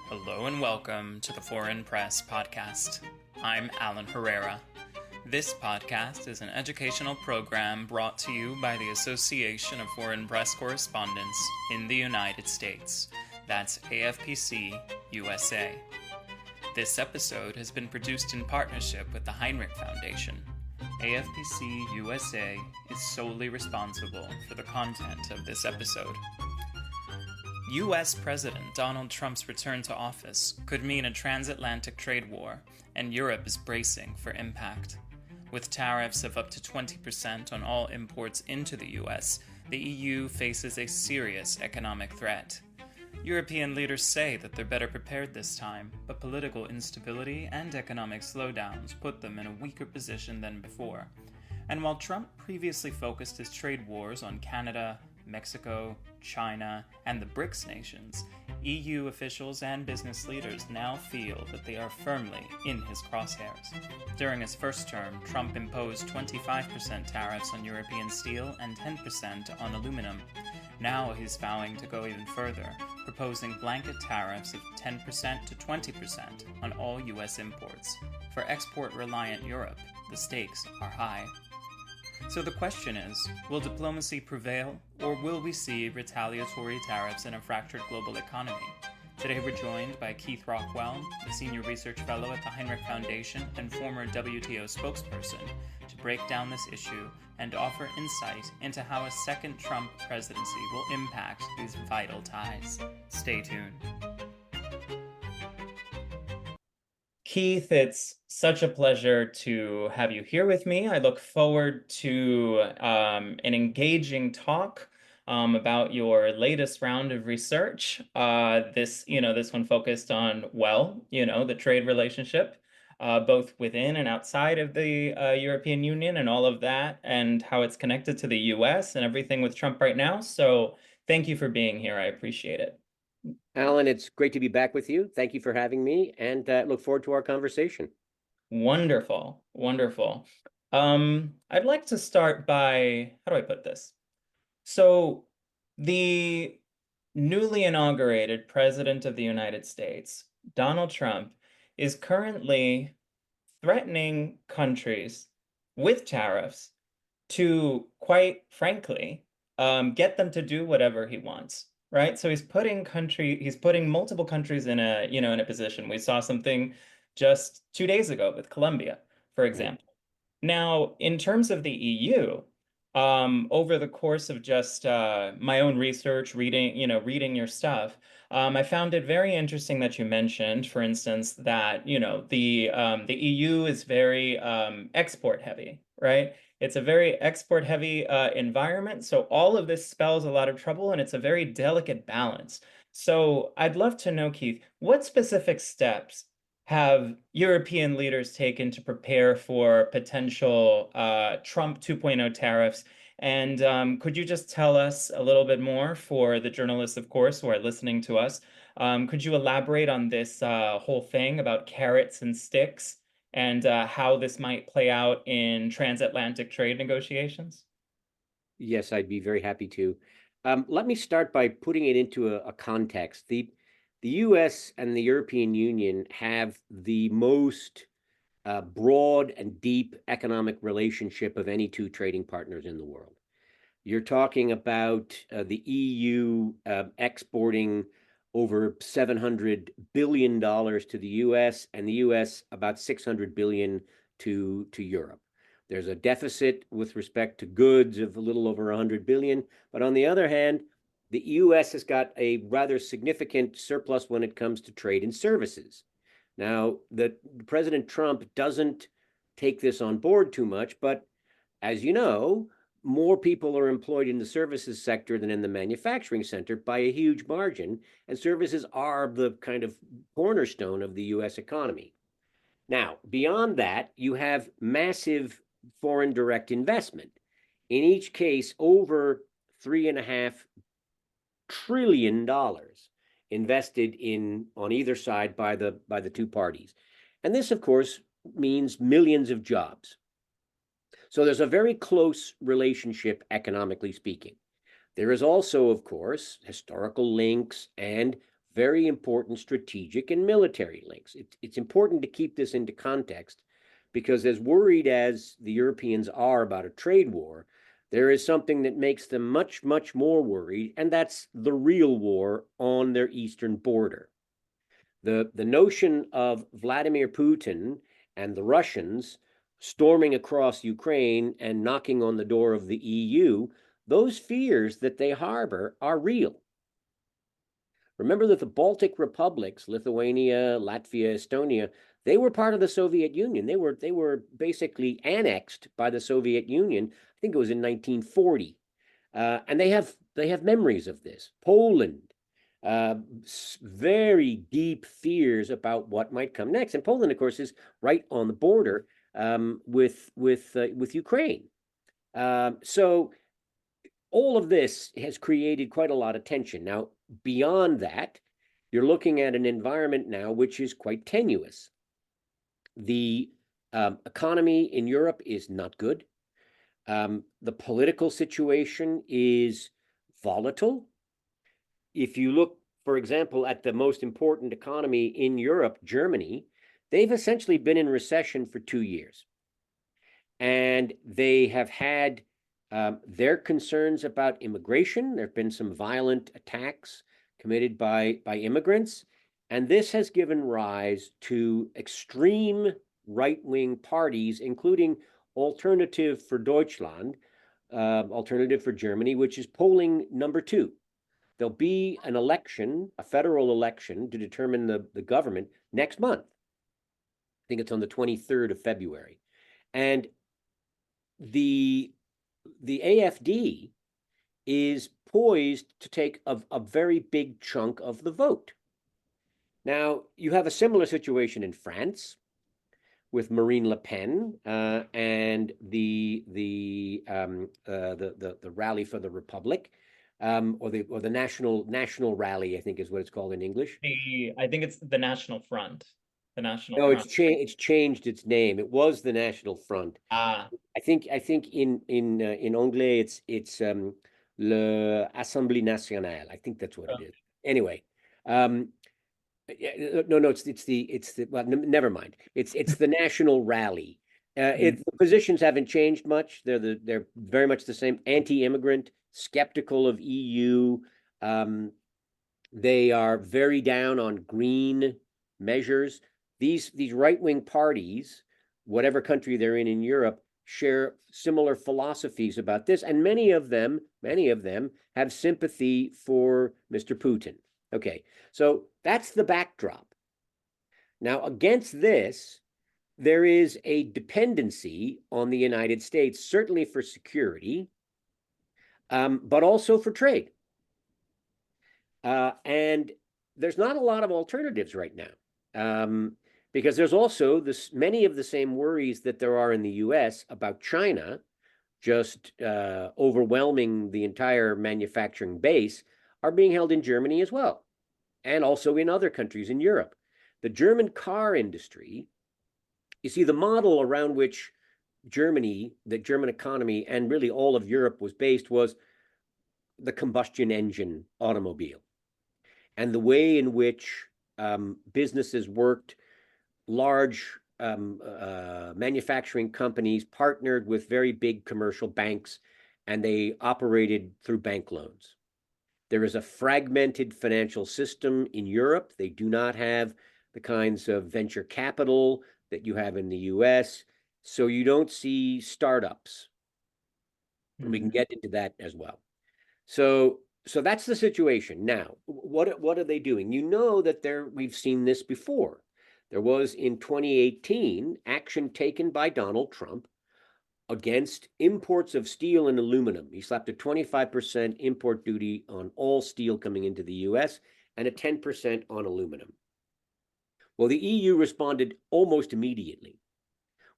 Hello and welcome to the Foreign Press Podcast. I'm Alan Herrera. This podcast is an educational program brought to you by the Association of Foreign Press Correspondents in the United States. That's AFPC USA. This episode has been produced in partnership with the Hinrich Foundation. AFPC USA is solely responsible for the content of this episode. U.S. President Donald Trump's return to office could mean a transatlantic trade war, and Europe is bracing for impact. With tariffs of up to 20% on all imports into the U.S., the EU faces a serious economic threat. European leaders say that they're better prepared this time, but political instability and economic slowdowns put them in a weaker position than before. And while Trump previously focused his trade wars on Canada, Mexico, China, and the BRICS nations, EU officials and business leaders now feel that they are firmly in his crosshairs. During his first term, Trump imposed 25% tariffs on European steel and 10% on aluminum. Now he's vowing to go even further, proposing blanket tariffs of 10% to 20% on all U.S. imports. For export-reliant Europe, the stakes are high. So the question is, will diplomacy prevail, or will we see retaliatory tariffs in a fractured global economy? Today we're joined by Keith Rockwell, the Senior Research Fellow at the Hinrich Foundation and former WTO spokesperson, to break down this issue and offer insight into how a second Trump presidency will impact these vital ties. Stay tuned. Keith, it's such a pleasure to have you here with me. I look forward to an engaging talk about your latest round of research. This one focused on, the trade relationship, both within and outside of the European Union and all of that, and how it's connected to the US and everything with Trump right now. So thank you for being here. I appreciate it. Alan, it's great to be back with you. Thank you for having me, and look forward to our conversation. Wonderful, wonderful. I'd like to start by, how do I put this? So the newly inaugurated President of the United States, Donald Trump, is currently threatening countries with tariffs to, quite frankly, get them to do whatever he wants. Right, so he's putting multiple countries in a position. We saw something just 2 days ago with Colombia, for example. Now, in terms of the EU, over the course of just my own research, reading your stuff, I found it very interesting that you mentioned, for instance, that the EU is very export heavy, right? It's a very export-heavy environment, so all of this spells a lot of trouble, and it's a very delicate balance. So I'd love to know, Keith, what specific steps have European leaders taken to prepare for potential Trump 2.0 tariffs? And could you just tell us a little bit more for the journalists, of course, who are listening to us? Could you elaborate on this whole thing about carrots and sticks? And how this might play out in transatlantic trade negotiations? Yes, I'd be very happy to. Let me start by putting it into a context. The U.S. and the European Union have the most broad and deep economic relationship of any two trading partners in the world. You're talking about the EU exporting over $700 billion to the U.S. and the U.S. about $600 billion to Europe. There's a deficit with respect to goods of a little over $100 billion. But on the other hand, the U.S. has got a rather significant surplus when it comes to trade and services. Now, President Trump doesn't take this on board too much, but as you know, more people are employed in the services sector than in the manufacturing sector by a huge margin, and services are the kind of cornerstone of the U.S. economy. Now, beyond that, you have massive foreign direct investment. In each case, over $3.5 trillion invested on either side by the two parties. And this, of course, means millions of jobs. So there's a very close relationship, economically speaking. There is also, of course, historical links and very important strategic and military links. It's important to keep this into context because as worried as the Europeans are about a trade war, there is something that makes them much, much more worried, and that's the real war on their eastern border. The notion of Vladimir Putin and the Russians storming across Ukraine and knocking on the door of the EU, those fears that they harbor are real. Remember that the Baltic republics, Lithuania, Latvia, Estonia, they were part of the Soviet Union. They were basically annexed by the Soviet Union. I think it was in 1940, and they have memories of this. Poland, very deep fears about what might come next, and Poland, of course, is right on the border with Ukraine. So all of this has created quite a lot of tension. Now, beyond that, you're looking at an environment now which is quite tenuous. The economy in Europe is not good. The political situation is volatile. If you look, for example, at the most important economy in Europe, Germany, they've essentially been in recession for 2 years. And they have had their concerns about immigration. There have been some violent attacks committed by immigrants. And this has given rise to extreme right-wing parties, including Alternative for Deutschland, Alternative for Germany, which is polling number 2. There'll be an election, a federal election, to determine the government next month. I think it's on the 23rd of February. And the AfD is poised to take a very big chunk of the vote. Now, you have a similar situation in France with Marine Le Pen and the Rally for the Republic, or the national rally, I think is what it's called in English. I think it's the National Front. The National No, Front. it's changed its name. It was the National Front. Ah, I think in Anglais it's le Assemblée Nationale. I think that's what it is. Anyway, no, it's the well, never mind. It's the National Rally. The positions haven't changed much. They're very much the same. Anti-immigrant, skeptical of EU. They are very down on green measures. These right-wing parties, whatever country they're in Europe, share similar philosophies about this, and many of them have sympathy for Mr. Putin. Okay, so that's the backdrop. Now, against this, there is a dependency on the United States, certainly for security, but also for trade. And there's not a lot of alternatives right now, because there's also many of the same worries that there are in the US about China just overwhelming the entire manufacturing base are being held in Germany as well, and also in other countries in Europe. The German car industry, you see, the model around which the German economy, and really all of Europe was based was the combustion engine automobile. And the way in which businesses worked, large manufacturing companies partnered with very big commercial banks, and they operated through bank loans. There is a fragmented financial system in Europe. They do not have the kinds of venture capital that you have in the US. So you don't see startups. And we can get into that as well. So that's the situation. Now, what are they doing? You know that we've seen this before. There was in 2018 action taken by Donald Trump against imports of steel and aluminum. He slapped a 25% import duty on all steel coming into the US and a 10% on aluminum. Well, the EU responded almost immediately.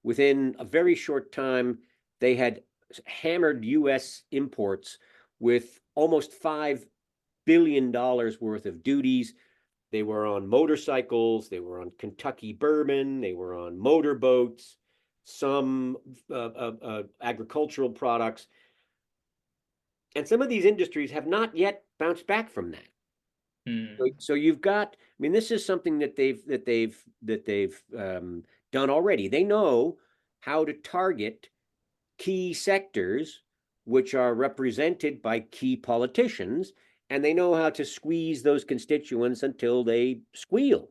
Within a very short time, they had hammered US imports with almost $5 billion worth of duties. They were on motorcycles, they were on Kentucky bourbon, they were on motorboats, some agricultural products. And some of these industries have not yet bounced back from that. Hmm. So you've got, I mean, this is something that they've done already. They know how to target key sectors which are represented by key politicians, and they know how to squeeze those constituents until they squeal.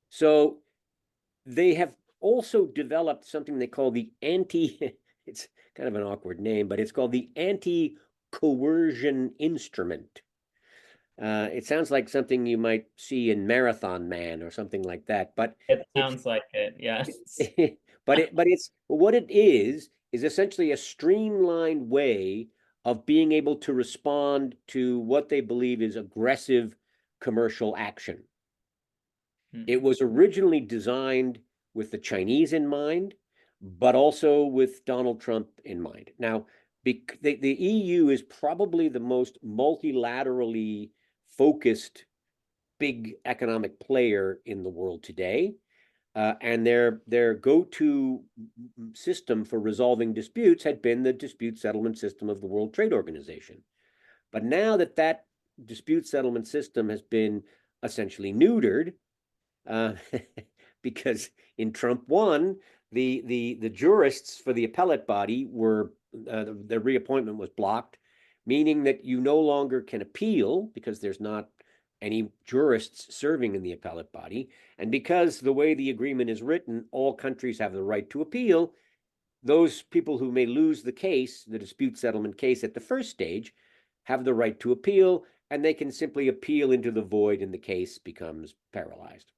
So they have also developed something they call the it's kind of an awkward name, but it's called the anti-coercion instrument. It sounds like something you might see in Marathon Man or something like that, but It it's sounds like it, yes. but it's what it is essentially a streamlined way of being able to respond to what they believe is aggressive commercial action. It Hmm. was originally designed with the Chinese in mind, but also with Donald Trump in mind. Now, the EU is probably the most multilaterally focused big economic player in the world today. And their go-to system for resolving disputes had been the dispute settlement system of the World Trade Organization. But now that that dispute settlement system has been essentially neutered, uh, because in Trump 1, the jurists for the appellate body were the reappointment was blocked, meaning that you no longer can appeal because there's not any jurists serving in the appellate body. And because the way the agreement is written, all countries have the right to appeal, those people who may lose the case, the dispute settlement case at the first stage, have the right to appeal, and they can simply appeal into the void and the case becomes paralyzed.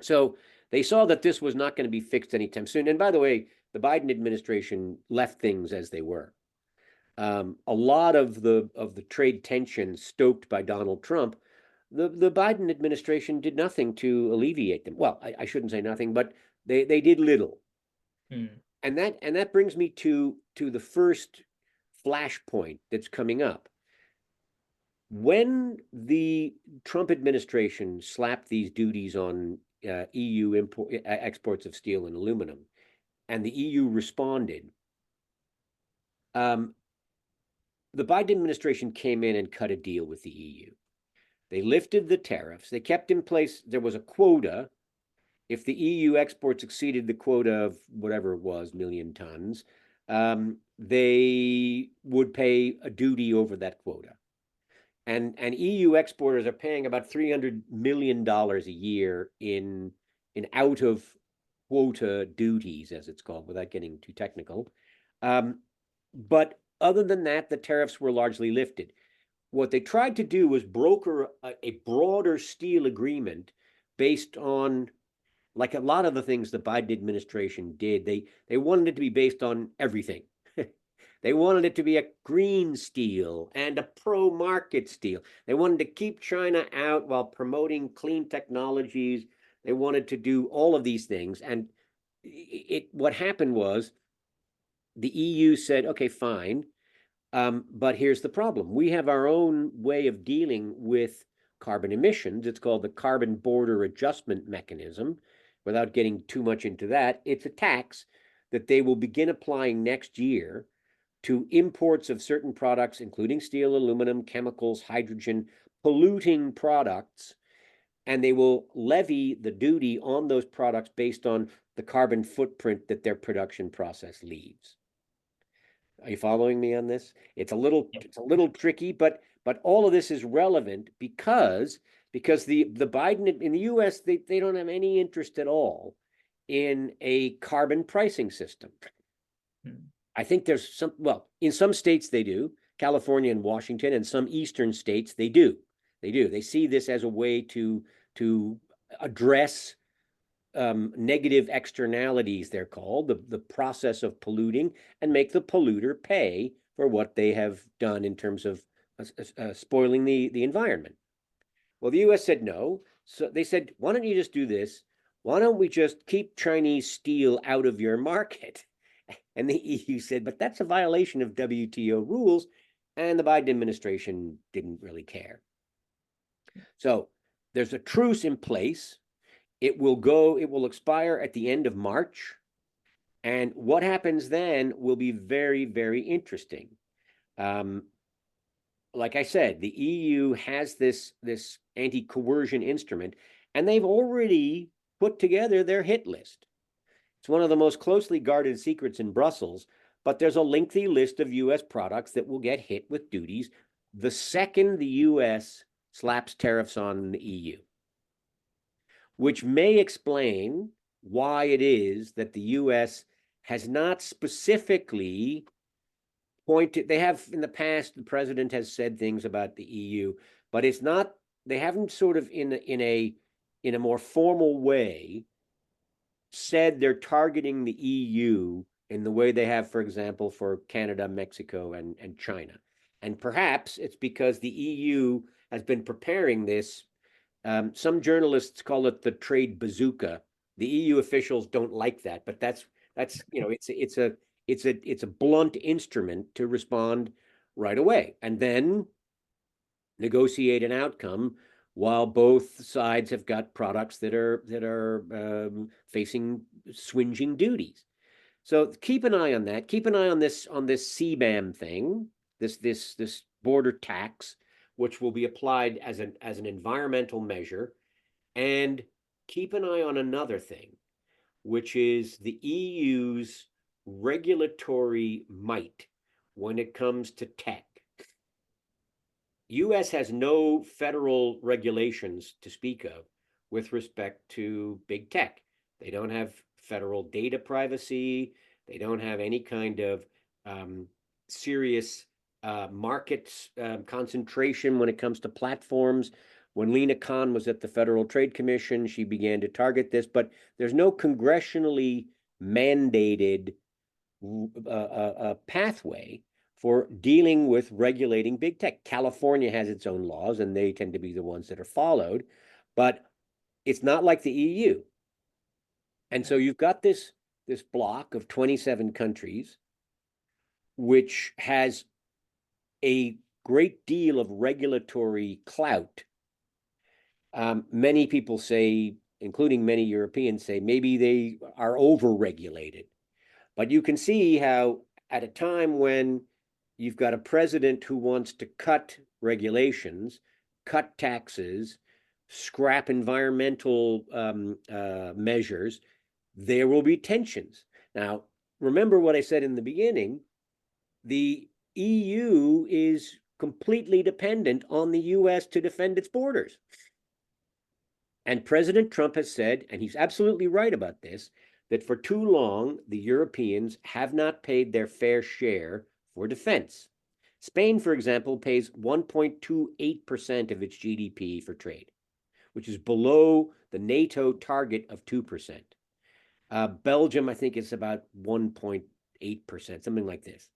So they saw that this was not going to be fixed anytime soon. And by the way, the Biden administration left things as they were. A lot of the trade tension stoked by Donald Trump, the Biden administration did nothing to alleviate them. Well, I shouldn't say nothing, but they did little. Hmm. And that brings me to the first flashpoint that's coming up. When the Trump administration slapped these duties on EU exports of steel and aluminum, and the EU responded, um, the Biden administration came in and cut a deal with the EU. They lifted the tariffs. They kept in place, there was a quota. If the EU exports exceeded the quota of whatever it was, million tons, they would pay a duty over that quota. And EU exporters are paying about $300 million a year in out of quota duties, as it's called, without getting too technical. But other than that, the tariffs were largely lifted. What they tried to do was broker a broader steel agreement based on, like a lot of the things the Biden administration did. They wanted it to be based on everything. They wanted it to be a green steel and a pro-market steel. They wanted to keep China out while promoting clean technologies. They wanted to do all of these things. And what happened was the EU said, okay, fine, but here's the problem. We have our own way of dealing with carbon emissions. It's called the Carbon Border Adjustment Mechanism. Without getting too much into that, it's a tax that they will begin applying next year to imports of certain products, including steel, aluminum, chemicals, hydrogen, polluting products, and they will levy the duty on those products based on the carbon footprint that their production process leaves. Are you following me on this? It's a little tricky, but all of this is relevant because the Biden in the US, they don't have any interest at all in a carbon pricing system. Hmm. I think there's some, well, in some states they do, California and Washington, and some eastern states they do. They do. They see this as a way to address negative externalities, they're called, the process of polluting, and make the polluter pay for what they have done in terms of spoiling the environment. Well, the US said no. So they said, why don't you just do this? Why don't we just keep Chinese steel out of your market? And the EU said, but that's a violation of WTO rules. And the Biden administration didn't really care. So there's a truce in place. It will expire at the end of March. And what happens then will be very, very interesting. Um, like I said, the EU has this anti-coercion instrument, and they've already put together their hit list. It's one of the most closely guarded secrets in Brussels, but there's a lengthy list of US products that will get hit with duties the second the US slaps tariffs on the EU, which may explain why it is that the US has not specifically pointed. They have in the past, the president has said things about the EU, but it's not, they haven't sort of in a more formal way said they're targeting the EU in the way they have, for example, for Canada, Mexico, and China. And perhaps it's because the EU has been preparing this. Some journalists call it the trade bazooka. The EU officials don't like that, but that's it's a blunt instrument to respond right away, and then negotiate an outcome while both sides have got products that are facing swinging duties. So keep an eye on that. Keep an eye on this CBAM thing, this border tax, which will be applied as an environmental measure, and keep an eye on another thing, which is the EU's regulatory might when it comes to tech. US has no federal regulations to speak of with respect to big tech. They don't have federal data privacy. They don't have any kind of serious markets concentration when it comes to platforms. When Lena Khan was at the Federal Trade Commission, she began to target this, but there's no congressionally mandated pathway for dealing with regulating big tech. California has its own laws, and they tend to be the ones that are followed, but it's not like the EU. And so you've got this block of 27 countries, which has a great deal of regulatory clout. Many people say, including many Europeans, say maybe they are over-regulated. But you can see how at a time when you've got a president who wants to cut regulations, cut taxes, scrap environmental measures, there will be tensions. Now, remember what I said in the beginning, the EU is completely dependent on the US to defend its borders. And President Trump has said, and he's absolutely right about this, that for too long, the Europeans have not paid their fair share for defense. Spain, for example, pays 1.28% of its GDP for trade, which is below the NATO target of 2%. Belgium, I think, is about 1.8%, something like this.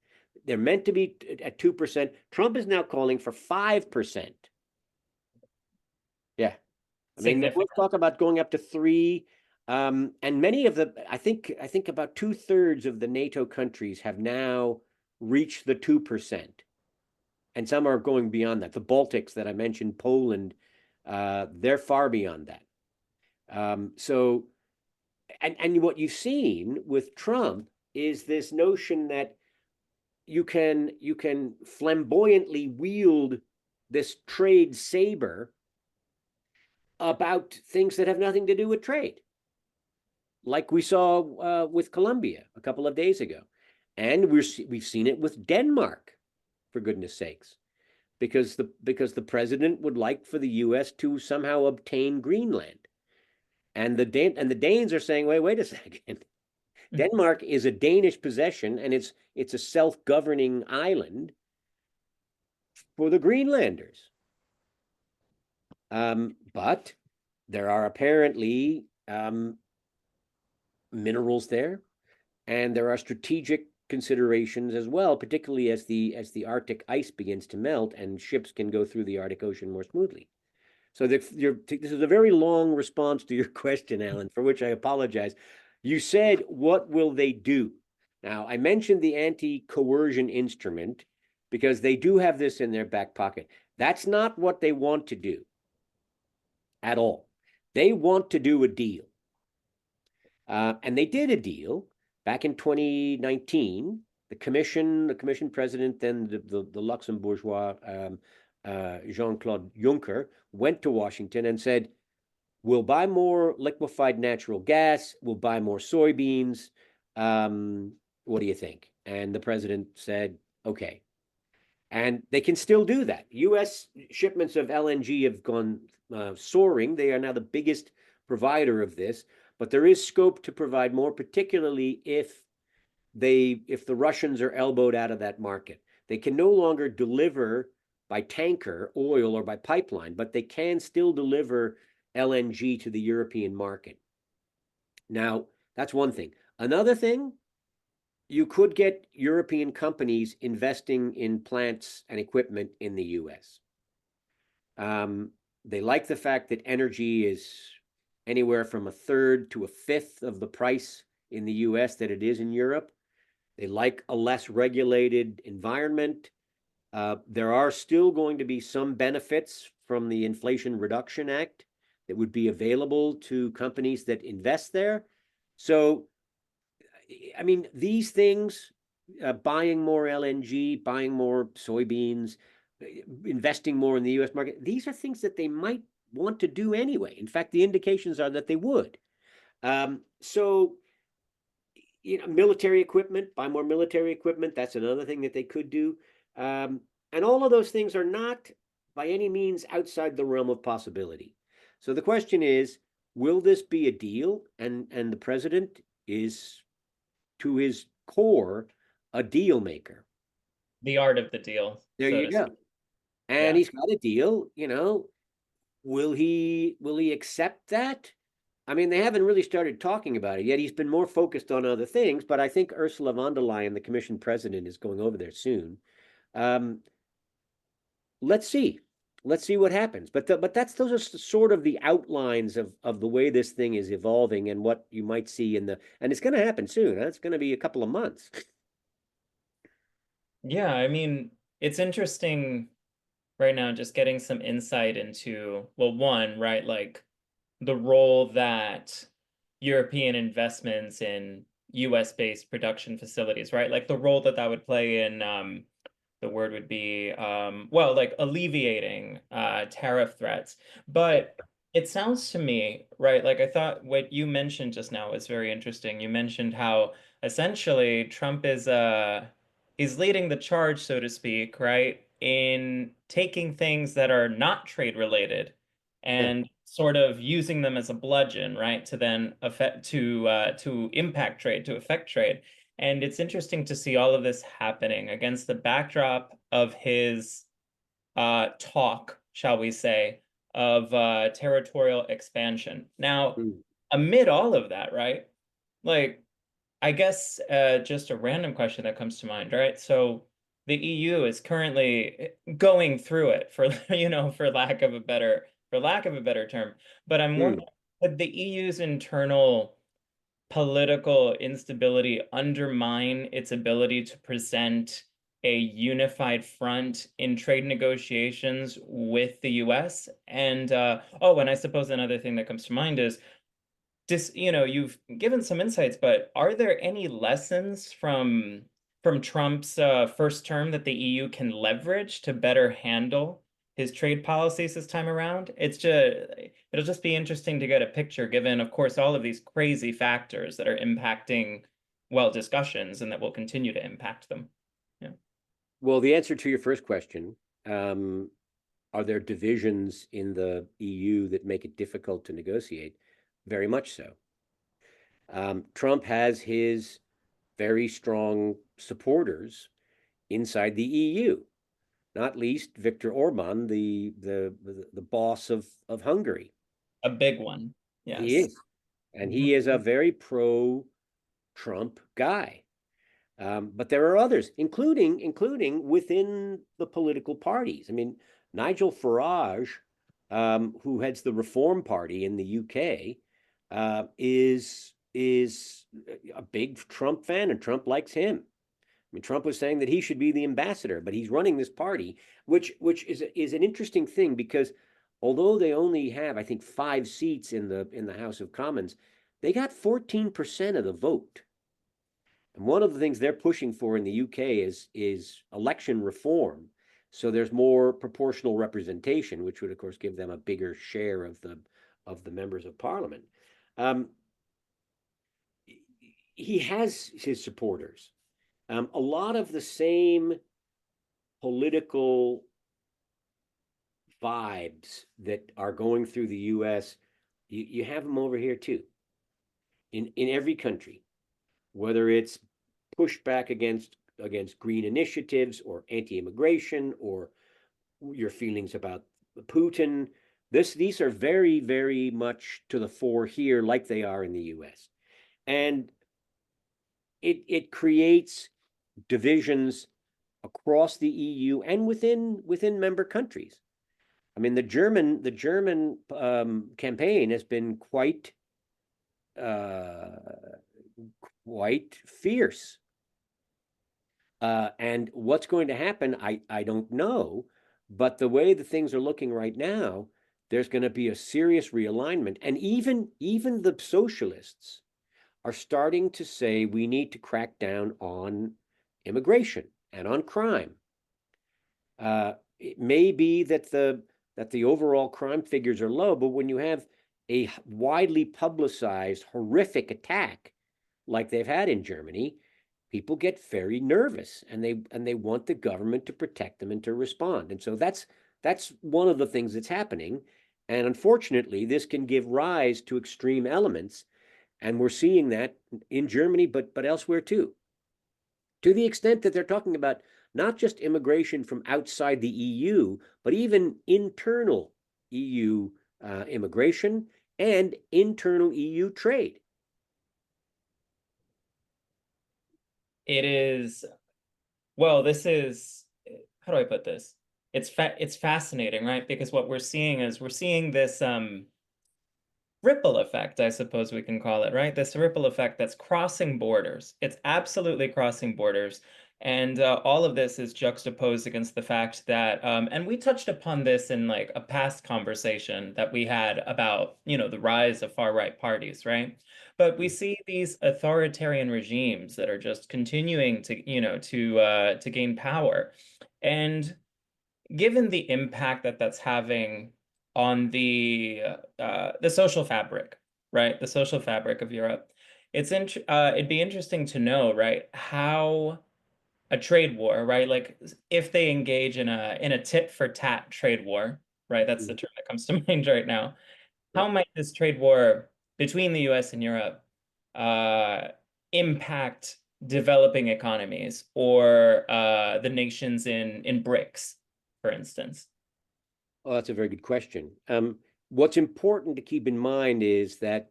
They're meant to be at 2%. Trump is now calling for 5%. Yeah. I mean, let's talk about going up to 3%. And many of I think about 2/3 of the NATO countries have now reached the 2%. And some are going beyond that. The Baltics that I mentioned, Poland, they're far beyond that. So, and what you've seen with Trump is this notion that you can flamboyantly wield this trade saber about things that have nothing to do with trade, like we saw with Colombia a couple of days ago. And we've seen it with Denmark, for goodness sakes, because the president would like for the US to somehow obtain Greenland. And the Danes are saying, wait a second. Denmark is a Danish possession, and it's a self-governing island for the Greenlanders. But there are apparently minerals there, and there are strategic considerations as well, particularly as the Arctic ice begins to melt and ships can go through the Arctic Ocean more smoothly. So this is a very long response to your question, Alan, for which I apologize. You said, what will they do? Now, I mentioned the anti-coercion instrument because they do have this in their back pocket. That's not what they want to do at all. They want to do a deal. And they did a deal back in 2019 the commission president, then the Luxembourgeois Jean-Claude Juncker went to Washington and said, we'll buy more liquefied natural gas, we'll buy more soybeans. What do you think? And the president said, okay. And they can still do that. U.S. shipments of LNG have gone soaring. They are now the biggest provider of this, but there is scope to provide more, particularly if the Russians are elbowed out of that market. They can no longer deliver by tanker oil or by pipeline, but they can still deliver LNG to the European market. Now, that's one thing. Another thing, you could get European companies investing in plants and equipment in the US. They like the fact that energy is anywhere from a third to a fifth of the price in the US that it is in Europe. They like a less regulated environment. There are still going to be some benefits from the Inflation Reduction Act that would be available to companies that invest there. So, I mean, these things, buying more LNG, buying more soybeans, investing more in the US market, these are things that they might want to do anyway. In fact, the indications are that they would. So, military equipment, buy more military equipment, that's another thing that they could do. And all of those things are not by any means outside the realm of possibility. So the question is, will this be a deal? And the president is, to his core, a deal maker. The art of the deal. There you go. And he's got a deal, will he accept that? I mean, they haven't really started talking about it yet. He's been more focused on other things, but I think Ursula von der Leyen, the commission president, is going over there soon. Let's see what happens. But those are sort of the outlines of the way this thing is evolving and what you might see and it's going to happen soon. It's going to be a couple of months. Yeah, I mean, it's interesting right now just getting some insight into, well, one, right, like the role that European investments in US-based production facilities, right? Like the role that would play in the word would be well, like alleviating tariff threats. But it sounds to me, right, like I thought what you mentioned just now was very interesting. You mentioned how essentially Trump is he's leading the charge, so to speak, right, in taking things that are not trade related and sort of using them as a bludgeon, right, to then affect to impact trade, to affect trade. And it's interesting to see all of this happening against the backdrop of his talk, shall we say, of territorial expansion. Now, amid all of that, right, like, I guess just a random question that comes to mind, right? So the EU is currently going through it for, for lack of a better term. But I'm wondering, would the EU's internal political instability undermine its ability to present a unified front in trade negotiations with the US? And and I suppose another thing that comes to mind is you've given some insights, but are there any lessons from Trump's first term that the EU can leverage to better handle his trade policies this time around? It'll just be interesting to get a picture, given, of course, all of these crazy factors that are impacting, well, discussions and that will continue to impact them. Yeah. Well, the answer to your first question, are there divisions in the EU that make it difficult to negotiate? Very much so. Trump has his very strong supporters inside the EU, not least Viktor Orban, the boss of Hungary. A big one. Yes. He is. And he is a very pro-Trump guy. But there are others, including within the political parties. I mean, Nigel Farage, who heads the Reform Party in the UK, is a big Trump fan, and Trump likes him. I mean, Trump was saying that he should be the ambassador, but he's running this party, which is an interesting thing, because although they only have, I think, 5 seats in the House of Commons, they got 14% of the vote. And one of the things they're pushing for in the UK is election reform. So there's more proportional representation, which would, of course, give them a bigger share of the members of parliament. He has his supporters. A lot of the same political vibes that are going through the U.S., you have them over here too. In every country, whether it's pushback against green initiatives or anti-immigration or your feelings about Putin, these are very, very much to the fore here, like they are in the U.S. And it creates divisions across the EU and within member countries. I mean, the German campaign has been quite fierce. And what's going to happen, I don't know. But the way the things are looking right now, there's going to be a serious realignment. And even the socialists are starting to say we need to crack down on immigration and on crime. It may be that the overall crime figures are low, but when you have a widely publicized horrific attack like they've had in Germany, people get very nervous and they want the government to protect them and to respond. And so that's one of the things that's happening. And unfortunately, this can give rise to extreme elements. And we're seeing that in Germany, but elsewhere too. To the extent that they're talking about not just immigration from outside the EU, but even internal EU immigration and internal EU trade. It is, well, this is, how do I put this? It's fascinating, right? Because what we're seeing is this ripple effect, I suppose we can call it, right? This ripple effect that's crossing borders. It's absolutely crossing borders. And all of this is juxtaposed against the fact that, and we touched upon this in like a past conversation that we had about, the rise of far-right parties, right? But we see these authoritarian regimes that are just continuing to gain power. And given the impact that that's having on the social fabric, right? The social fabric of Europe, it'd be interesting to know, right, how a trade war, right? Like if they engage in a tit for tat trade war, right? That's the term that comes to mind right now. How might this trade war between the US and Europe uh, impact developing economies or the nations in BRICS, for instance? Oh, that's a very good question. What's important to keep in mind is that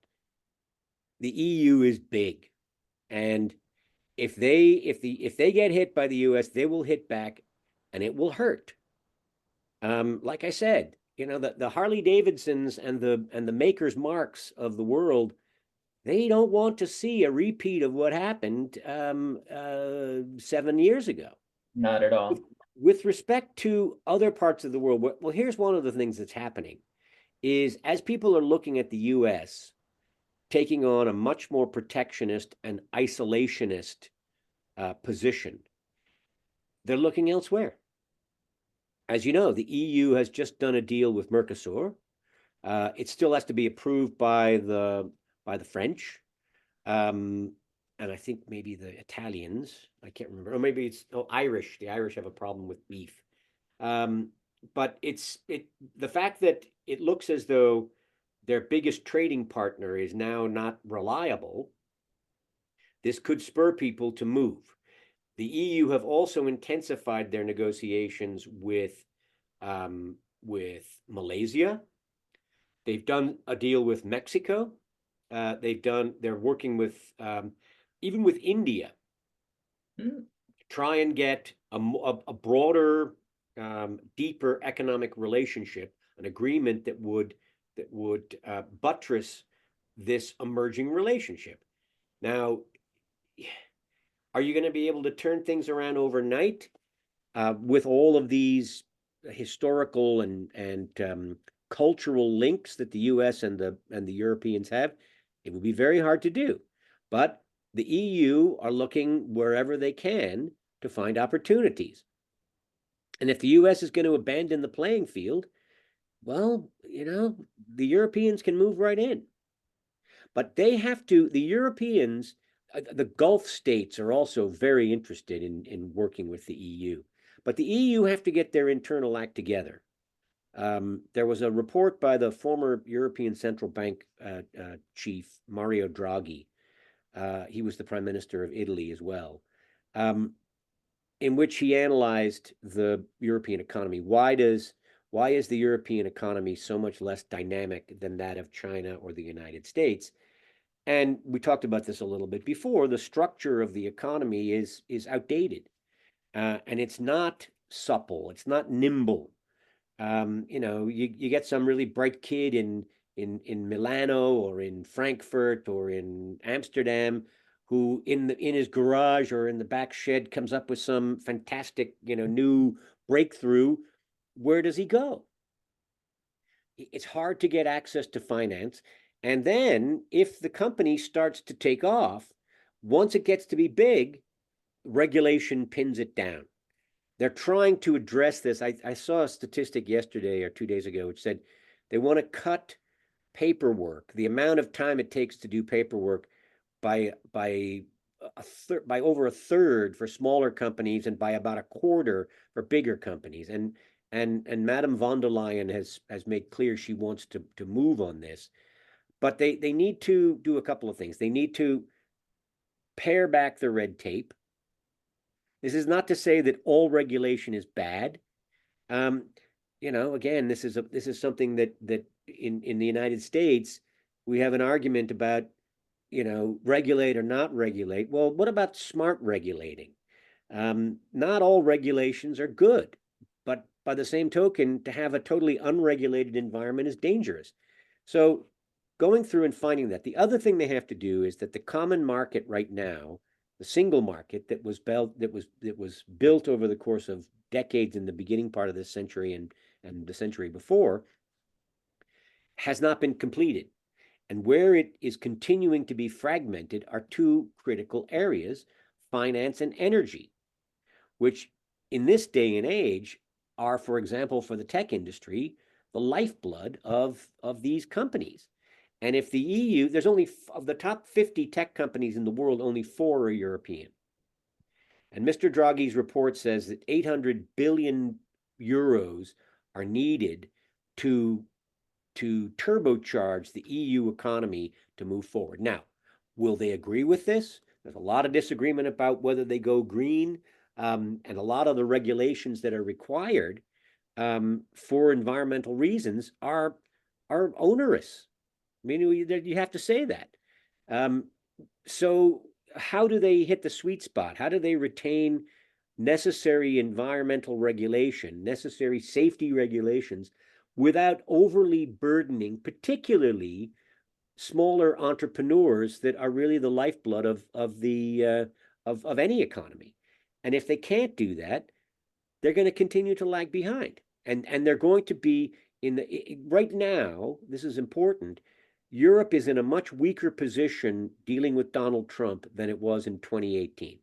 the EU is big, and if they get hit by the US, they will hit back, and it will hurt. Like I said, the Harley Davidsons and the Maker's Marks of the world, they don't want to see a repeat of what happened 7 years ago. Not at all. With respect to other parts of the world, well, here's one of the things that's happening is as people are looking at the US taking on a much more protectionist and isolationist position, they're looking elsewhere. As you know, the EU has just done a deal with Mercosur. It still has to be approved by the French, and I think maybe the Italians. I can't remember. Or maybe it's Irish. The Irish have a problem with beef. But the fact that it looks as though their biggest trading partner is now not reliable. This could spur people to move. The EU have also intensified their negotiations with Malaysia. They've done a deal with Mexico. They're working with even with India to try and get a broader, deeper economic relationship, an agreement that would buttress this emerging relationship. Now, are you going to be able to turn things around overnight with all of these historical and cultural links that the U.S. and the Europeans have? It will be very hard to do, but The EU are looking wherever they can to find opportunities. And if the US is going to abandon the playing field, well, the Europeans can move right in. But the Europeans, the Gulf states are also very interested in working with the EU. But the EU have to get their internal act together. There was a report by the former European Central Bank chief, Mario Draghi. He was the prime minister of Italy as well, um, in which he analyzed the European economy. Why is the European economy so much less dynamic than that of China or the United States? And we talked about this a little bit before. The structure of the economy is outdated, and it's not supple. It's not nimble. You get some really bright kid in Milano or in Frankfurt or in Amsterdam who in his garage or in the back shed comes up with some fantastic, new breakthrough. Where does he go? It's hard to get access to finance. And then if the company starts to take off, once it gets to be big, regulation pins it down. They're trying to address this. I saw a statistic yesterday or 2 days ago which said they want to cut paperwork, the amount of time it takes to do paperwork by by over a third for smaller companies and by about a quarter for bigger companies. And Madame von der Leyen has made clear she wants to move on this. But they need to do a couple of things. They need to pare back the red tape. This is not to say that all regulation is bad. Um, again, this is something that in the United States we have an argument about, regulate or not regulate. Well, what about smart regulating? Not all regulations are good, but by the same token, to have a totally unregulated environment is dangerous. So going through and finding that. The other thing they have to do is that the common market right now, the single market that was built over the course of decades in the beginning part of this century and the century before, has not been completed. And where it is continuing to be fragmented are two critical areas: finance and energy, which in this day and age are, for example, for the tech industry, the lifeblood of these companies. And if the EU, there's only, of the top 50 tech companies in the world, only 4 are European. And Mr. Draghi's report says that 800 billion euros are needed to turbocharge the EU economy to move forward. Now, will they agree with this? There's a lot of disagreement about whether they go green, and a lot of the regulations that are required for environmental reasons are onerous. I mean, you have to say that. So how do they hit the sweet spot? How do they retain necessary environmental regulation, necessary safety regulations, without overly burdening, particularly smaller entrepreneurs that are really the lifeblood of any economy? And if they can't do that, they're going to continue to lag behind, and they're going to be right now. This is important. Europe is in a much weaker position dealing with Donald Trump than it was in 2018.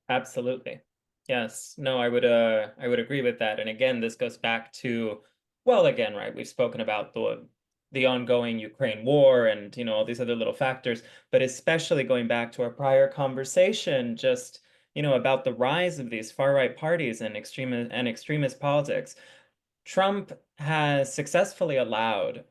Absolutely. Yes. No, I would agree with that. And again, this goes back to, well, again, right, we've spoken about the ongoing Ukraine war and, all these other little factors, but especially going back to our prior conversation, just, about the rise of these far-right parties and extremist politics. Trump has successfully allowed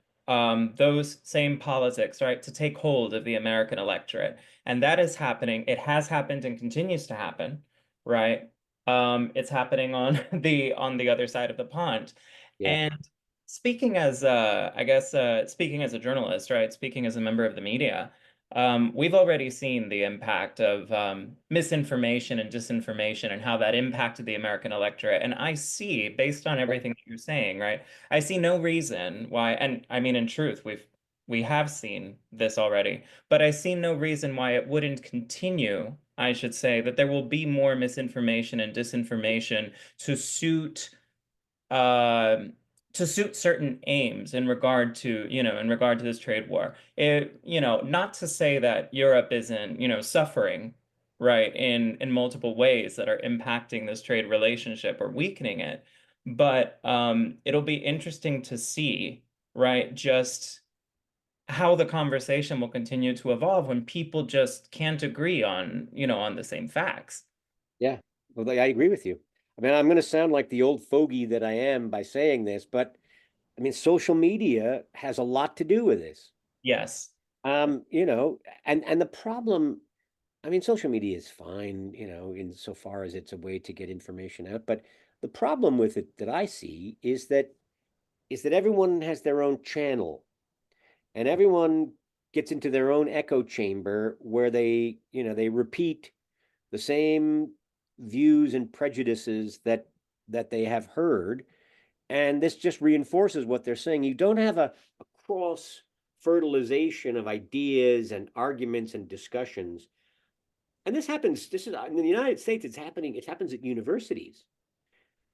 those same politics, right, to take hold of the American electorate. And that is happening. It has happened and continues to happen, right? It's happening on the other side of the pond. Yeah. And speaking as a journalist, right, speaking as a member of the media, we've already seen the impact of misinformation and disinformation and how that impacted the American electorate. And I see, based on everything that you're saying, right, I see no reason why, and I mean, in truth, we have seen this already, but I see no reason why it wouldn't continue. I should say that there will be more misinformation and disinformation to suit uh, to suit certain aims in regard to, in regard to this trade war. Not to say that Europe isn't, suffering, right, in multiple ways that are impacting this trade relationship or weakening it, but it'll be interesting to see, right, just how the conversation will continue to evolve when people just can't agree on, on the same facts. Yeah, well, I agree with you. I mean, I'm going to sound like the old fogey that I am by saying this, but I mean, social media has a lot to do with this. Yes. You know, and the problem, I mean, social media is fine, insofar as it's a way to get information out, but the problem with it that I see is that everyone has their own channel and everyone gets into their own echo chamber where they repeat the same views and prejudices that they have heard, and this just reinforces what they're saying. You don't have a cross fertilization of ideas and arguments and discussions. And this is in the United States, it happens at universities.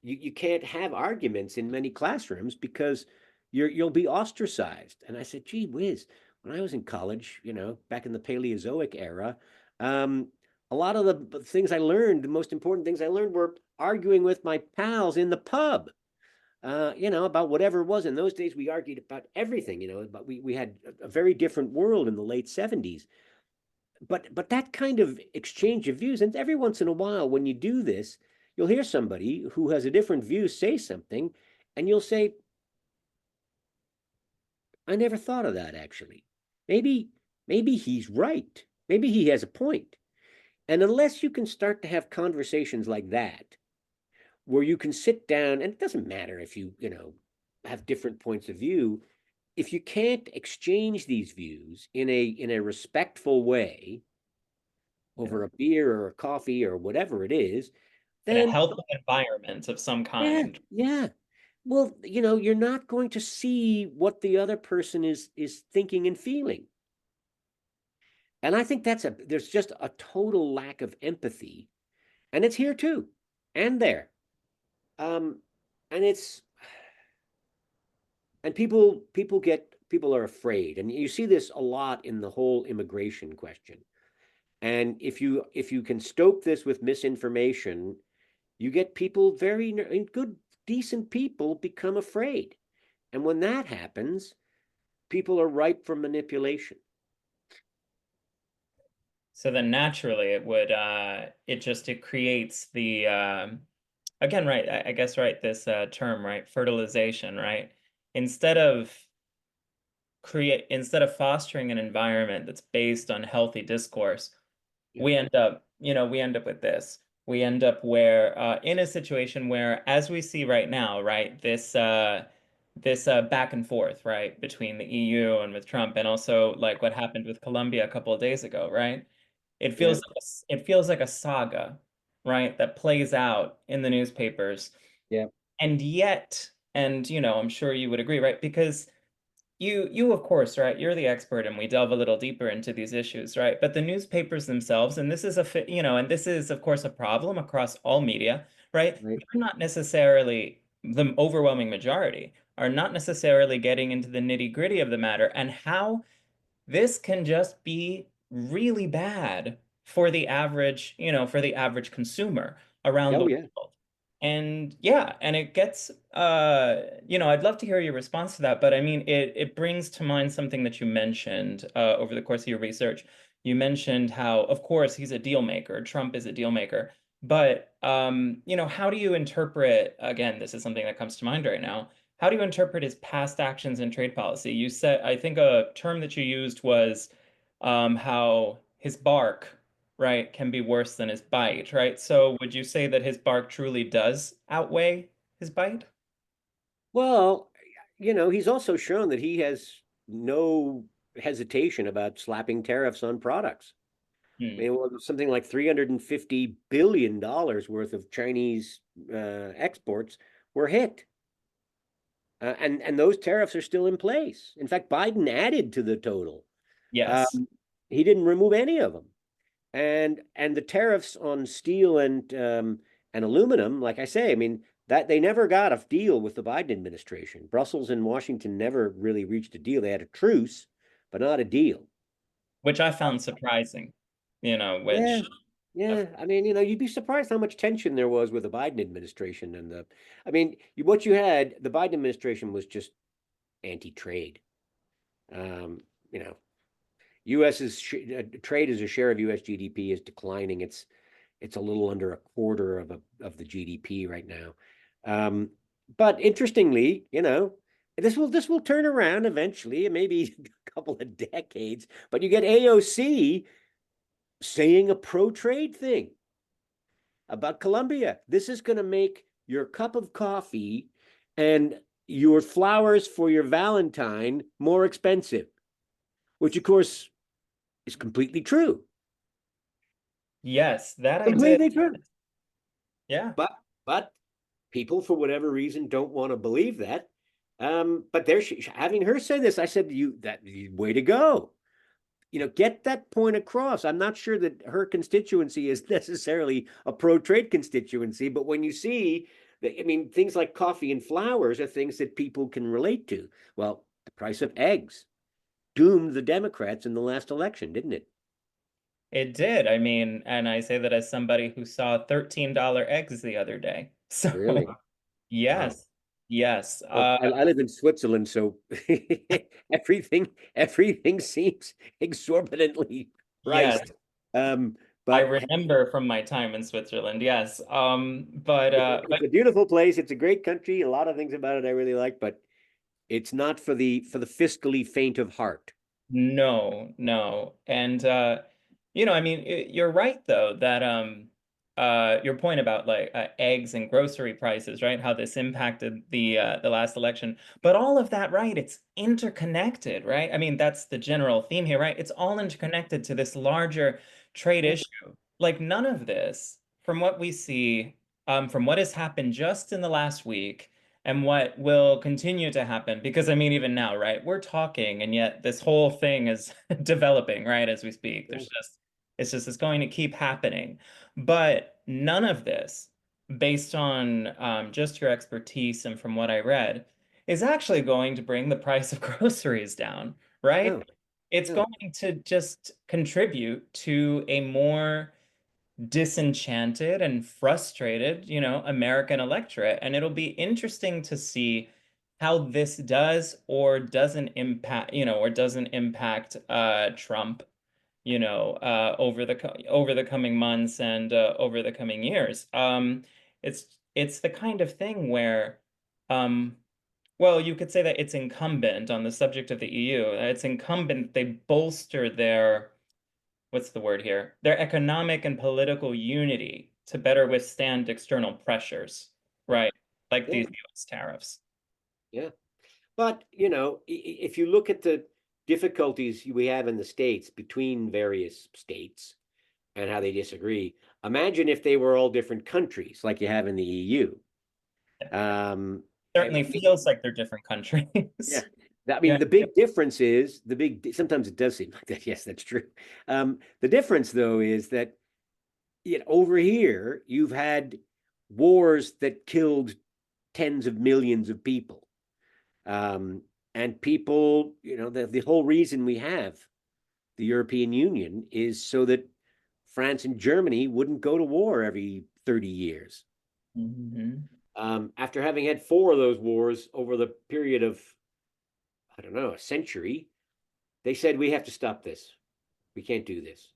You can't have arguments in many classrooms because you'll be ostracized. And I said, gee whiz, when I was in college, back in the Paleozoic era, um, a lot of the things I learned, the most important things I learned were arguing with my pals in the pub, about whatever it was. In those days, we argued about everything, but we had a very different world in the late 70s. But that kind of exchange of views, and every once in a while when you do this, you'll hear somebody who has a different view say something, and you'll say, I never thought of that actually. Maybe he's right. Maybe he has a point. And unless you can start to have conversations like that, where you can sit down, and it doesn't matter if have different points of view, if you can't exchange these views in a respectful way over a beer or a coffee or whatever it is, In a then healthy environment of some yeah, kind. yeah. Well, you're not going to see what the other person is thinking and feeling. And I think there's just a total lack of empathy, and it's here too, and there. Um, and it's and people are afraid, and you see this a lot in the whole immigration question. And if you can stoke this with misinformation, you get people very good, decent people become afraid. And when that happens, people are ripe for manipulation. So then naturally it would it creates the again, right, I guess, right, this term, right, fertilization, right? Instead of instead of fostering an environment that's based on healthy discourse, Yeah. we end up with this. We end up where in a situation where, as we see right now, right, this back and forth, right, between the EU and with Trump, and also like what happened with Colombia a couple of days ago, right? Yeah. It feels like a saga, right, that plays out in the newspapers. Yeah. And yet, and I'm sure you would agree, right? Because you of course, right, you're the expert and we delve a little deeper into these issues, right? But the newspapers themselves, and this is and this is of course a problem across all media, right? Right. They're not necessarily the overwhelming majority are not necessarily getting into the nitty-gritty of the matter and how this can just be really bad for the average, for the average consumer around the Oh yeah. world. And yeah, and it gets I'd love to hear your response to that, but I mean it brings to mind something that you mentioned over the course of your research. You mentioned how, of course, he's a deal maker. Trump is a deal maker. But how do you interpret, again, this is something that comes to mind right now. How do you interpret his past actions in trade policy? You said, I think a term that you used was how his bark, right, can be worse than his bite, right? So would you say that his bark truly does outweigh his bite? Well, he's also shown that he has no hesitation about slapping tariffs on products. I Hmm. mean, well, something like $350 billion worth of Chinese exports were hit. And those tariffs are still in place. In fact, Biden added to the total. Yes. Um, he didn't remove any of them. And the tariffs on steel and aluminum, like I say, I mean, that they never got a deal with the Biden administration. Brussels and Washington never really reached a deal. They had a truce, but not a deal. which I found surprising, Yeah. which Yeah. I mean, you'd be surprised how much tension there was with the Biden administration I mean, what you had, the Biden administration was just anti-trade. Um, you know, US's trade as a share of US GDP is declining. It's a little under a quarter of the GDP right now. Um, but interestingly, this will turn around eventually, maybe a couple of decades. But you get AOC saying a pro-trade thing about Colombia. This is going to make your cup of coffee and your flowers for your Valentine more expensive, which of course is completely true. yes, that I did. Completely true. Yeah. But but people, for whatever reason, don't want to believe that. But there, having her say this, I said, way to go. Get that point across. I'm not sure that her constituency is necessarily a pro-trade constituency, but when you see that, I mean, things like coffee and flowers are things that people can relate to. Well, the price of eggs doomed the Democrats in the last election, didn't it? It did. I mean, and I say that as somebody who saw $13 eggs the other day. So, Really? Wow. yes, yes. Well, I live in Switzerland, so everything everything seems exorbitantly Yes, priced. I But remember from my time in Switzerland. Yes. But it's a beautiful place. It's a great country. A lot of things about it I really like, but it's not for the fiscally faint of heart. no, no. And I mean, you're right though that your point about like eggs and grocery prices, right? How this impacted the last election. But all of that, right? It's interconnected, right? I mean, that's the general theme here, right? It's all interconnected to this larger trade Yeah. issue. Like none of this, from what we see, from what has happened just in the last week and what will continue to happen. Because I mean, even now, right? We're talking, and yet this whole thing is developing, right, as we speak. It's going to keep happening. But none of this, based on just your expertise and from what I read, is actually going to bring the price of groceries down, right? No, It's no. going to just contribute to a more disenchanted and frustrated, American electorate. And it'll be interesting to see how this does or doesn't impact, or doesn't impact Trump, over the coming months and over the coming years. It's the kind of thing where, um, well, you could say that it's incumbent on the subject of the EU. It's incumbent they bolster their what's the word here? Their economic and political unity to better withstand external pressures, Yeah, right? Like yeah, these US tariffs. yeah. But, if you look at the difficulties we have in the states between various states and how they disagree, imagine if they were all different countries like you have in the EU. Um, I Certainly mean, feels like they're different yeah. countries. I Yeah. mean, the big difference is sometimes it does seem like that. Yes, that's true. The difference, though, is that over here, you've had wars that killed tens of millions of people. Um, and people, the whole reason we have the European Union is so that France and Germany wouldn't go to war every 30 years. Mhm. After having had four of those wars over the period of, I don't know, a century, they said, we have to stop this. We can't do this.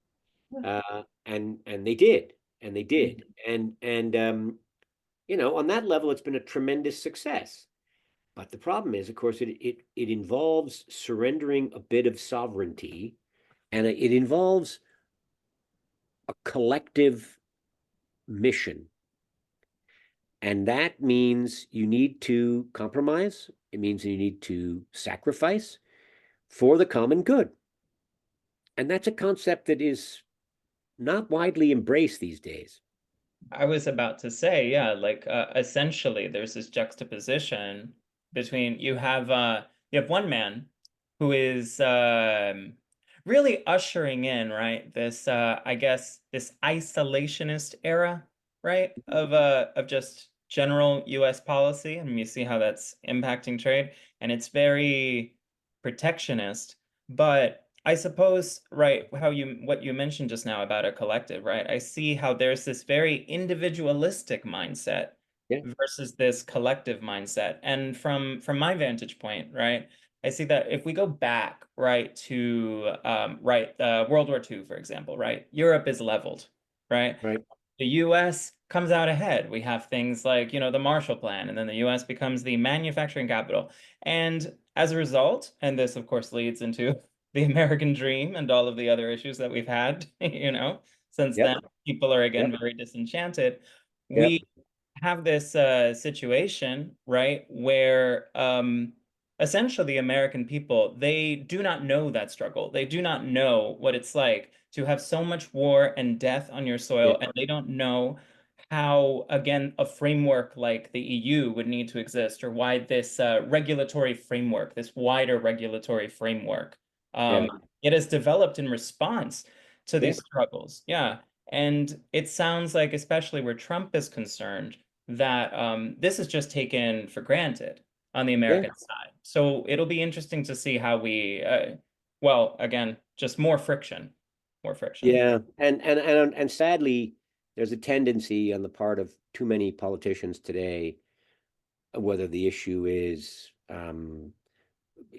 And they did. And they did. And on that level, it's been a tremendous success. But the problem is, of course, it involves surrendering a bit of sovereignty, and it involves a collective mission. And that means you need to compromise. It means you need to sacrifice for the common good. And that's a concept that is not widely embraced these days. I was about to say, yeah, like essentially there's this juxtaposition between you have one man who is really ushering in, right, this I guess this isolationist era, right, of just general US policy, and you see how that's impacting trade, and it's very protectionist. But I suppose, right, how you what you mentioned just now about a collective, right? I see how there's this very individualistic mindset Yeah, versus this collective mindset. And from my vantage point, right, I see that if we go back, right, to World War II, for example, right, Europe is leveled, right? right. The US comes out ahead. We have things like, the Marshall Plan, and then the US becomes the manufacturing capital. And as a result, and this of course leads into the American dream and all of the other issues that we've had, since then, Yep, people are yep, again very disenchanted. yep, We have this situation, right, where essentially the American people, they do not know that struggle. They do not know what it's like to have so much war and death on your yeah, soil, and they don't know how, again, a framework like the EU would need to exist, or why this regulatory framework, this wider regulatory framework, yeah, it has developed in response to yeah, these struggles. Yeah. And it sounds like, especially where Trump is concerned, that this is just taken for granted on the yeah, American side. So it'll be interesting to see how well, again, just more friction, more friction. yeah. And sadly, there's a tendency on the part of too many politicians today, whether the issue is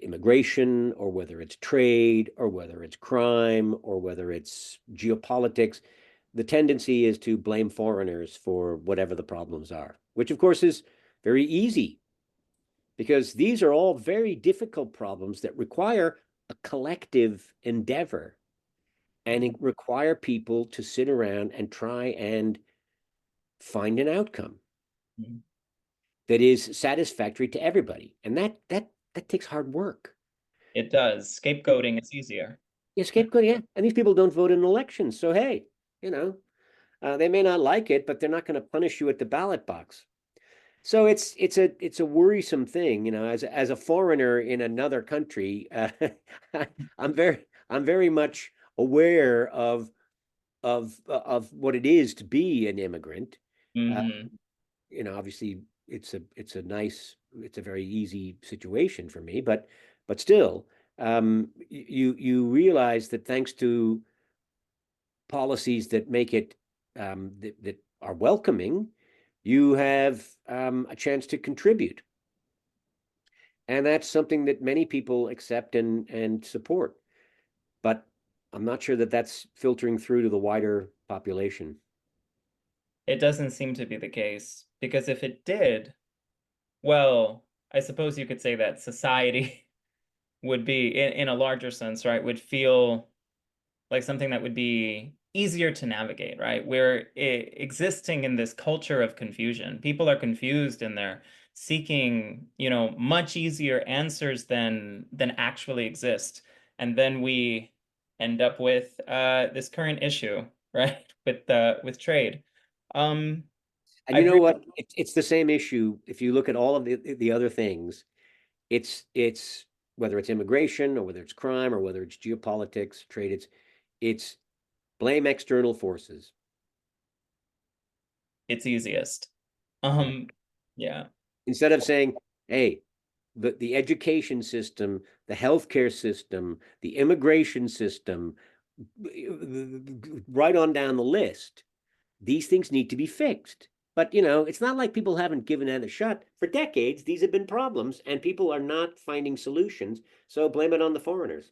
immigration or whether it's trade or whether it's crime or whether it's geopolitics, the tendency is to blame foreigners for whatever the problems are, which of course is very easy because these are all very difficult problems that require a collective endeavor and it require people to sit around and try and find an outcome Mhm. that is satisfactory to everybody. And that takes hard work. It does. Scapegoating is easier. Yeah, scapegoat, yeah. And these people don't vote in elections. So hey, you know, they may not like it, but they're not going to punish you at the ballot box. So it's a worrisome thing, as a foreigner in another country, I'm very much aware of what it is to be an immigrant. Uh, Hmm. Obviously it's a very easy situation for me, but still, you realize that thanks to policies that make it that are welcoming, you have a chance to contribute. And that's something that many people accept and support. But I'm not sure that that's filtering through to the wider population. It doesn't seem to be the case, because if it did, well, I suppose you could say that society would be, in a larger sense, right, would feel like something that would be easier to navigate, right? We're existing in this culture of confusion. People are confused and they're seeking, much easier answers than actually exist. And then we end up with this current issue, right? With trade. Um, And you I've know re what? It's the same issue. If you look at all of the other things, it's whether it's immigration or whether it's crime or whether it's geopolitics, trade, it's blame external forces. it's easiest. Yeah. Yeah. Instead of saying, hey, the education system, the healthcare system, the immigration system, right on down the list, these things need to be fixed. But it's not like people haven't given it a shot. For decades, these have been problems, and people are not finding solutions. So blame it on the foreigners.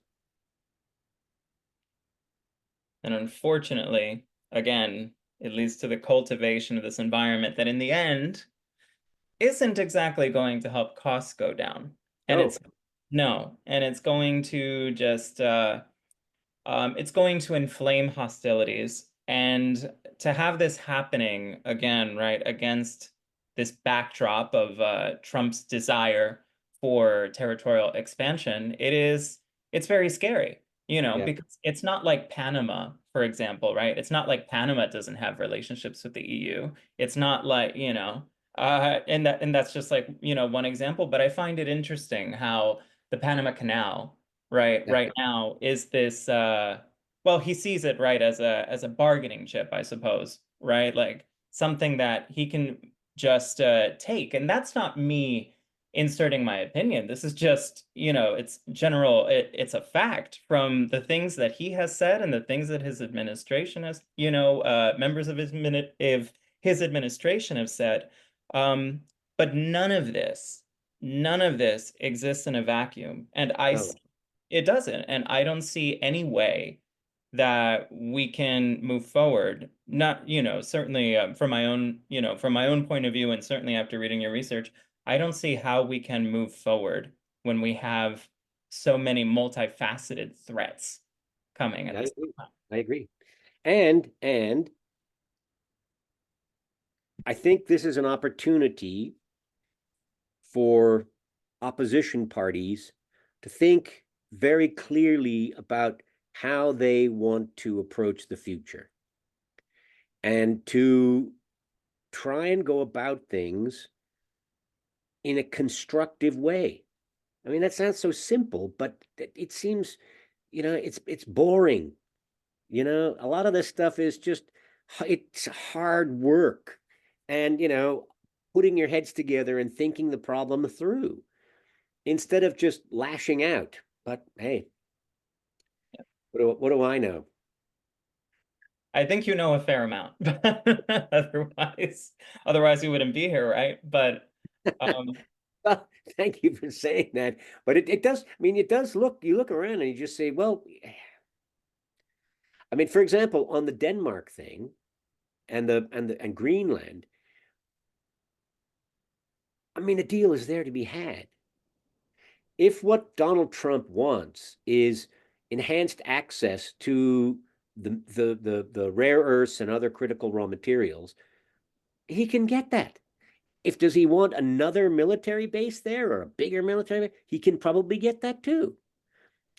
And unfortunately, again, it leads to the cultivation of this environment that in the end isn't exactly going to help costs go down. And Oh, it's no, and it's going to just it's going to inflame hostilities. And to have this happening again, right, against this backdrop of Trump's desire for territorial expansion, it's very scary, yeah. because it's not like Panama, for example, right? It's not like Panama doesn't have relationships with the EU. It's not like, and that's just like, one example, but I find it interesting how the Panama Canal, Yeah. right now is this well, he sees it, right, as a bargaining chip, I suppose, right? Like something that he can just take. And that's not me inserting my opinion. This is just, it's general, it's a fact from the things that he has said and the things that his administration has, members of his administration have said. Um, but none of this exists in a vacuum. And No. it doesn't. And I don't see any way that we can move forward. Not, certainly from my own point of view, and certainly after reading your research, I don't see how we can move forward when we have so many multifaceted threats coming at I this agree. time. I agree. And I think this is an opportunity for opposition parties to think very clearly about how they want to approach the future and to try and go about things in a constructive way. I mean, that sounds so simple, but it seems, it's boring. A lot of this stuff is just, it's hard work. And, putting your heads together and thinking the problem through instead of just lashing out. But hey, what do I know? I think you know a fair amount. Otherwise you wouldn't be here, right? But um, Well, thank you for saying that. But it does, I mean, it does look, you look around and you just say, well, I mean, for example, on the Denmark thing and Greenland, I mean, a deal is there to be had. If what Donald Trump wants is enhanced access to the rare earths and other critical raw materials, he can get that. If does he want another military base there or a bigger military base, he can probably get that too.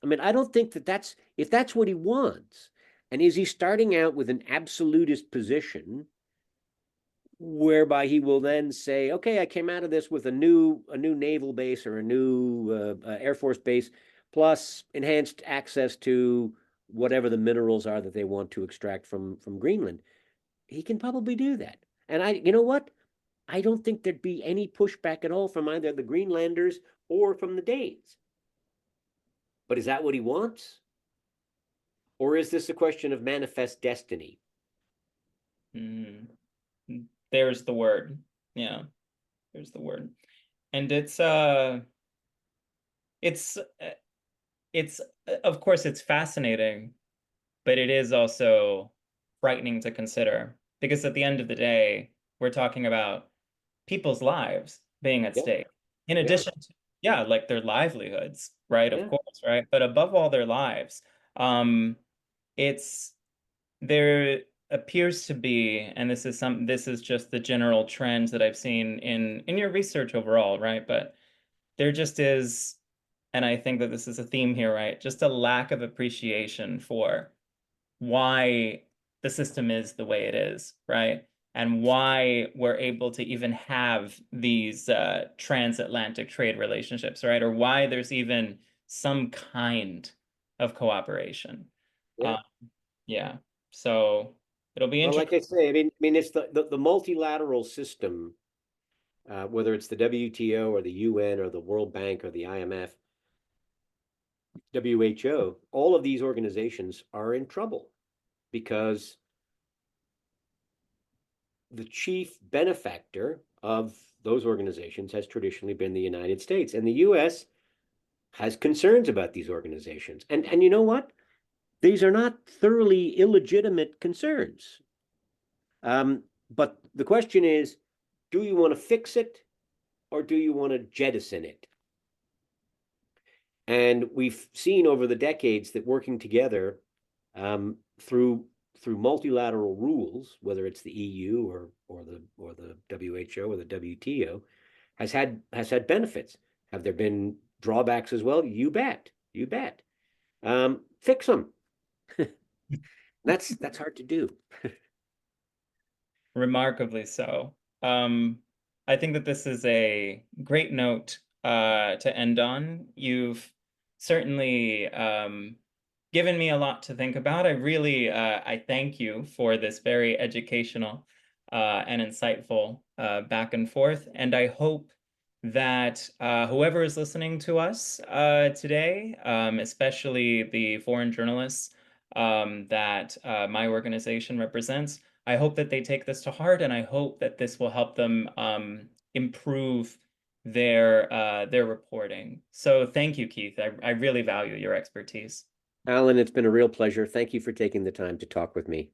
I mean, I don't think that that's if that's what he wants. And is he starting out with an absolutist position whereby he will then say, okay, I came out of this with a new naval base or a new Air Force base, plus enhanced access to whatever the minerals are that they want to extract from Greenland. He can probably do that. And you know what? I don't think there'd be any pushback at all from either the Greenlanders or from the Danes. But is that what he wants? Or is this a question of manifest destiny? mm, there's the word. Yeah, there's the word. And it's it's of course it's fascinating, but it is also frightening to consider because at the end of the day, we're talking about people's lives being at Yeah, stake. In we are. addition to, yeah, like their livelihoods, right? Of Yeah, course, right? But above all their lives, um, it's there appears to be, and this is just the general trends that I've seen in your research overall, right? But there just is, and I think that this is a theme here, right? Just a lack of appreciation for why the system is the way it is, right? And why we're able to even have these transatlantic trade relationships, right? Or why there's even some kind of cooperation. yeah. Uh, yeah. So it'll be Well, like interesting. I say, I mean, it's the multilateral system, whether it's the WTO or the UN or the World Bank or the IMF, WHO, all of these organizations are in trouble because the chief benefactor of those organizations has traditionally been the United States, and the US has concerns about these organizations. And you know what? These are not thoroughly illegitimate concerns. But the question is, do you want to fix it or do you want to jettison it? And we've seen over the decades that working together through multilateral rules, whether it's the EU or the WHO or the WTO, has had benefits. Have there been drawbacks as well? You bet, you bet. Fix them. That's hard to do. Remarkably so. I think that this is a great note to end on. You've certainly given me a lot to think about. I thank you for this very educational and insightful back and forth. And I hope that whoever is listening to us today, especially the foreign journalists that my organization represents, I hope that they take this to heart, and I hope that this will help them improve their reporting. So thank you, Keith. I really value your expertise. Alan, it's been a real pleasure. Thank you for taking the time to talk with me.